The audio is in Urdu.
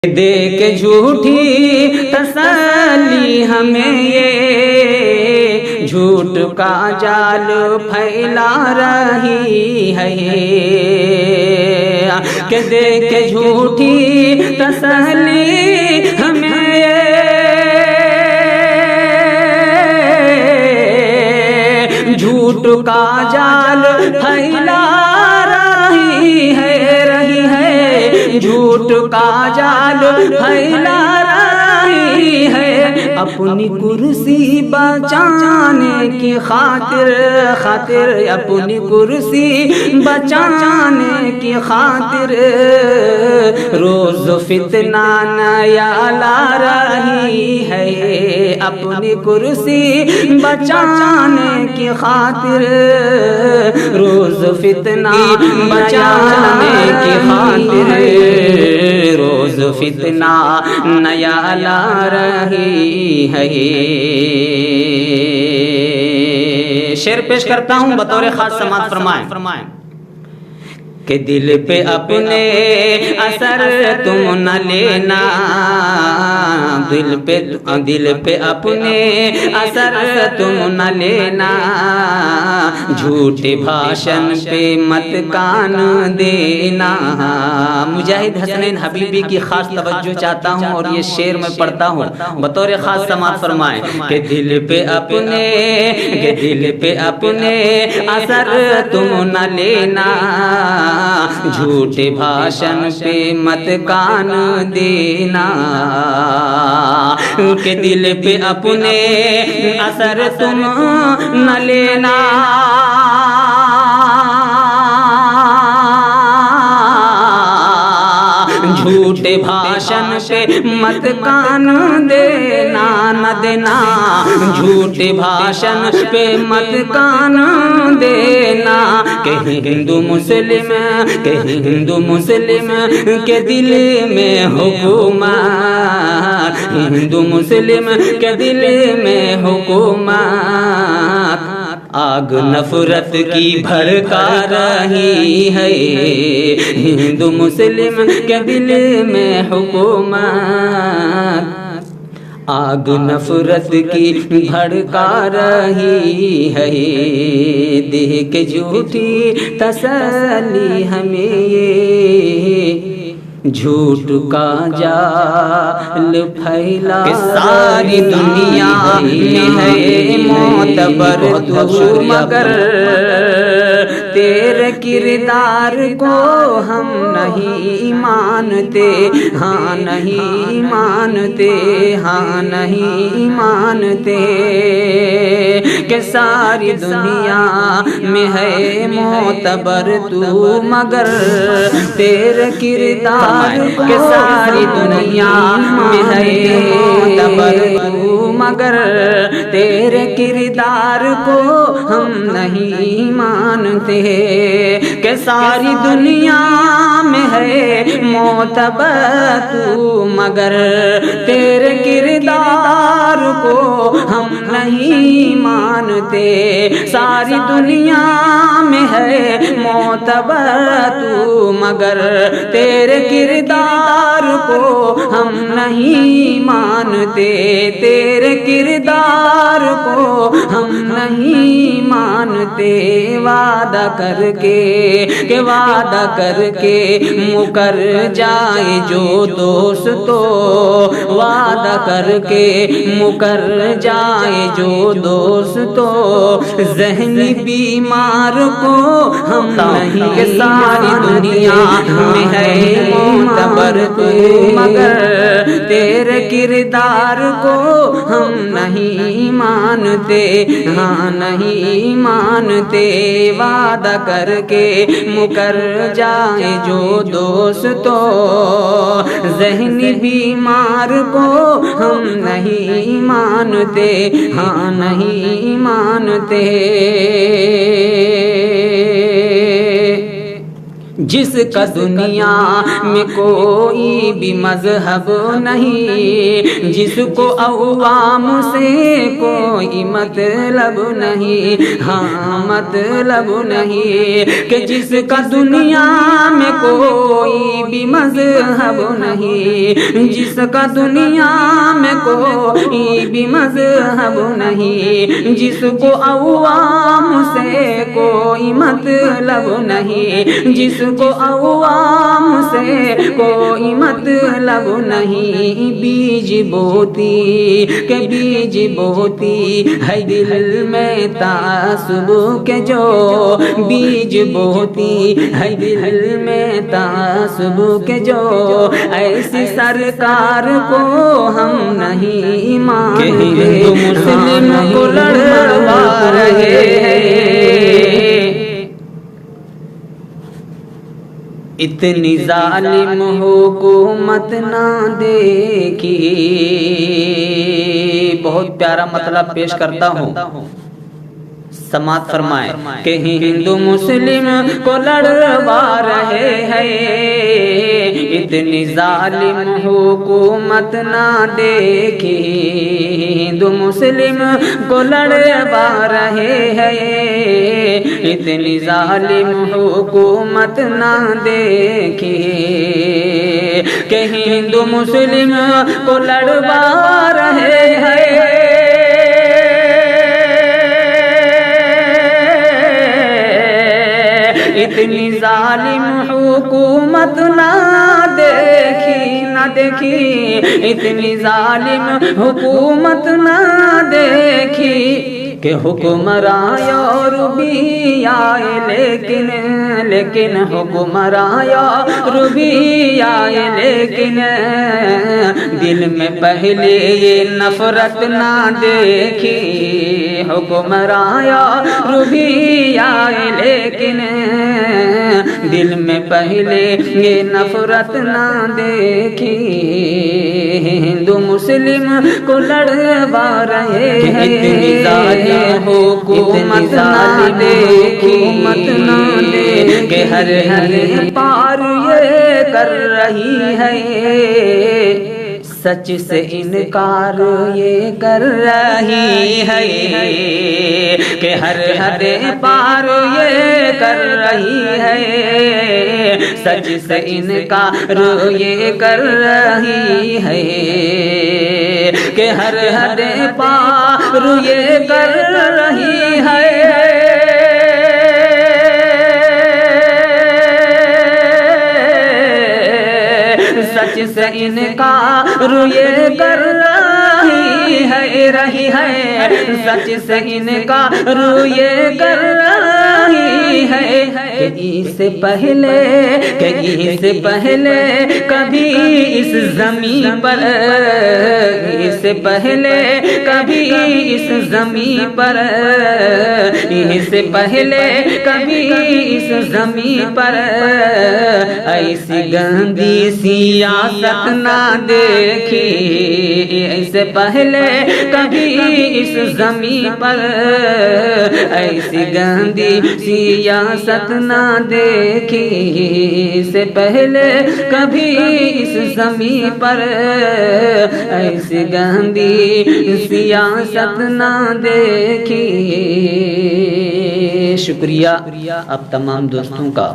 دے کے جھوٹی تسلی ہمیں یہ جھوٹ کا جال پھیلا رہی ہے کہ دے کے جھوٹی تسلی ہمیں یہ جھوٹ کا جال پھیلا رہی ہے جھوٹ کا جال پھیلا رہی ہے اپنی کرسی بچانے کی خاطر اپنی کرسی بچانے کی خاطر روز فتنہ نیا لا رہی ہے اپنی کرسی بچانے کی خاطر روز فتنہ بچانے کی خاطر روز فتنہ نیا لا رہی ہے۔ شعر پیش کرتا ہوں بطور خاص سماعت فرمائیں کہ دل پہ اپنے اثر تم نہ لینا دل پہ اپنے اثر تم نہ لینا جھوٹے بھاشن پہ مت کان دینا۔ مجاہد حسنین حبیبی کی خاص توجہ چاہتا ہوں اور یہ شعر میں پڑھتا ہوں بطور خاص سماعت فرمائیں کہ دل پہ اپنے اثر تم نہ لینا جھوٹے بھاشن پہ مت کان دینا کہ دل پہ اپنے اثر تم نہ لینا جھوٹے بھاشن پہ مت کان دینا نہ دینا جھوٹے بھاشن پہ مت کان دینا کہ ہندو مسلم کے دل میں حکومت ہندو مسلم کے دل میں حکومت آگ نفرت کی بھڑکا رہی ہے ہندو مسلم کے دل میں حکومت آگ نفرت کی بھڑکا رہی ہے دے کے جھوٹی تسلی ہمیں یہ جھوٹ کا جال پھیلا ساری دنیا میں ہے معتبر تو مگر تیرے کردار کو ہم نہیں مانتے ہاں نہیں مانتے کہ ساری دنیا میں ہے معتبر تو مگر تیرے کردار کہ ساری دنیا میں ہے معتبر تو مگر تیرے کردار کو ہم نہیں مانتے کہ ساری دنیا میں ہے معتبر تو مگر تیرے کردار کو ہم نہیں مانتے ساری دنیا میں ہے معتبر تو مگر تیرے کردار کو ہم نہیں مانتے تیرے کردار کو ہم نہیں مانتے وعدہ کر کے مکر جائے جو دوست تو وعدہ کر کے مکر جائے جو دوست تو ذہنی بیمار کو ہم نہیں کہ ساری دنیا میں ہے معتبر تو مگر تیرے کردار کو ہم نہیں مانتے ہاں نہیں مانتے وعدہ کر کے مکر جائے جو دوست تو ذہنی بیمار کو ہم نہیں مانتے ہاں نہیں مانتے جس کا دنیا میں کوئی بھی مذہب نہیں، جس کو عوام سے کوئی مطلب نہیں، ہاں مطلب نہیں، کہ جس کا دنیا میں کوئی بھی مذہب نہیں، جس کا دنیا میں کوئی بھی مذہب نہیں، جس کو عوام سے کوئی مطلب نہیں، جس کو عوام سے کوئی مطلب نہیں، بیج بوتی کہ بیج بوتی ہے دل میں تعصب کے جو، بیج بوتی ہے دل میں تعصب کے جو، ایسی سرکار کو ہم نہیں مانتے، مسلم کو لڑوا رہے ہیں۔ اتنی ظالم حکومت نہ دیکھی، بہت پیارا مطلب پیش کرتا ہوں، سماعت فرمائیں کہ ہندو مسلم کو لڑوا رہے ہیں، اتنی ظالم حکومت نہ دیکھی، ہندو مسلم کو لڑوا رہے ہیں، اتنی ظالم حکومت نہ دیکھی، کہ ہندو مسلم کو لڑوا رہے ہیں، اتنی ظالم حکومت نہ دیکھی، نہ دیکھی، اتنی ظالم حکومت نہ دیکھی، کہ حکمراں اور بھی آئے لیکن حکمراں اور بھی آئے لیکن دل میں پہلے یہ نفرت نہ دیکھی، حکمراں اور بھی آئے لیکن دل میں پہلے یہ نفرت نہ دیکھی، ہندو مسلم کو لڑوا رہے ہیں، اتنی ظالم حکومت نہ دیکھی، کہ ہر پار یہ کر رہی ہے، سچ سے انکار یہ کر رہی ہے، کہ ہر حد پار یہ کر رہی ہے، سچ سے انکار یہ کر رہی ہے، کہ ہر حد پار یہ کر رہی ہے، سچ سے انکار یہ کر رہی ہے، سچ سے انکار یہ کر رہی ہے، کہ اس سے پہلے کبھی اس زمین پر، اس سے پہلے کبھی اس زمین پر، اس سے پہلے کبھی اس زمین پر ایسی گندی سیاست نہ دیکھی، اس سے پہلے کبھی اس زمین پر ایسی گندی سیاست نہ دیکھی، اس سے پہلے کبھی اس زمین پر ایسی گندی سیاست نہ دیکھی۔ شکریہ اب تمام دوستوں کا۔